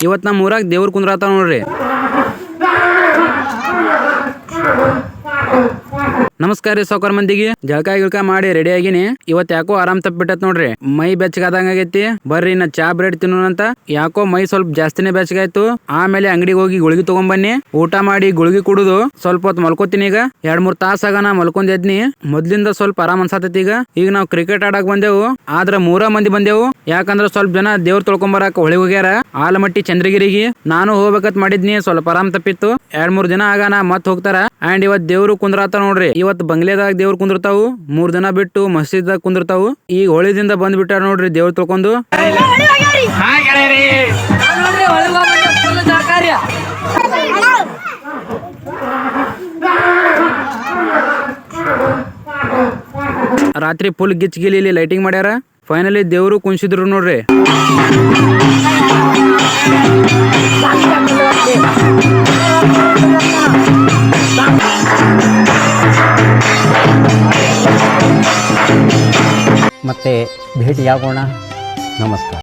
ಇವತ್ತು ನಮ್ಮ ಊರಾಗ ದೇವ್ರ ಕುಂದ್ರಾತಾವ ನೋಡ್ರಿ. ನಮಸ್ಕಾರ ರೀ ಸಾವ್ಕಾರ ಮಂದಿಗೆ. ಜಳಕ ಗಿಳಕ ಮಾಡಿ ರೆಡಿ ಆಗಿನಿ. ಇವತ್ ಯಾಕೋ ಆರಾಮ್ ತಪ್ಪಿಬಿಟ್ಟತ್ ನೋಡ್ರಿ. ಮೈ ಬೆಚ್ಚಗಾದಂಗ ಆಗೈತಿ. ಬರ್ರಿ ನಾ ಚಾ ಬ್ರೆಡ್ ತಿನ್ನೋಣಂತ. ಯಾಕೋ ಮೈ ಸ್ವಲ್ಪ ಜಾಸ್ತಿನೇ ಬೆಚ್ಚಗಾಯ್ತು. ಆಮೇಲೆ ಅಂಗಡಿಗೆ ಹೋಗಿ ಗುಳಿಗೆ ತಗೊಂಬನ್ನಿ. ಊಟ ಮಾಡಿ ಗುಳಿಗೆ ಕುಡುದು ಸ್ವಲ್ಪ ಹೊತ್ತು ಮಲ್ಕೋತೀನಿ. ಈಗ 2-3 ತಾಸ ಆಗ ಮಲ್ಕೊಂಡ್ ಎದ್ನಿ. ಮೊದ್ಲಿಂದ ಸ್ವಲ್ಪ ಆರಾಮ್ ಅನ್ಸಾತೈತಿ. ಈಗ ನಾವು ಕ್ರಿಕೆಟ್ ಆಡಕ್ ಬಂದೆವು. ಆದ್ರ 3 ಮಂದಿ ಬಂದೆವು. ಯಾಕಂದ್ರ ಸ್ವಲ್ಪ ಜನ ದೇವ್ರ ತೊಳ್ಕೊಂಬರಕ್ ಹೊಳಿ ಹೋಗ್ಯಾರ ಆಲಮಟ್ಟಿ ಚಂದ್ರಗಿರಿಗೆ. ನಾನು ಹೋಗ್ಬೇಕತ್ ಮಾಡಿದ್ನಿ. ಸ್ವಲ್ಪ ಆರಾಮ್ ತಪ್ಪಿತ್ತು. 2-3 ದಿನ ಆಗಾನ ಮತ್ ಹೋಗ್ತಾರ. ಅಂಡ್ ಇವತ್ ದೇವ್ರು ಕುಂದ್ರಾತ ನೋಡ್ರಿ. ಇವತ್ ಬಂಗ್ಲೆದಾಗ ದೇವ್ರು ಕುಂದಿರ್ತಾವು. 3 ದಿನ ಬಿಟ್ಟು ಮಸ್ಜಿದ್ದಾಗ ಕುಂದಿರ್ತಾವು. ಈಗ ಹೊಳಿದಿಂದ ಬಂದ್ಬಿಟ್ಟಾರ ನೋಡ್ರಿ ದೇವ್ರು ತೊಳ್ಕೊಂಡು. ರಾತ್ರಿ ಫುಲ್ ಗಿಚ್ಗಿಲಿ ಇಲ್ಲಿ ಲೈಟಿಂಗ್ ಮಾಡ್ಯಾರ. ಫೈನಲಿ ದೇವ್ರು ಕುಣಿಸಿದ್ರು ನೋಡ್ರಿ. ಮತ್ತೆ ಭೇಟಿಯಾಗೋಣ. ನಮಸ್ಕಾರ.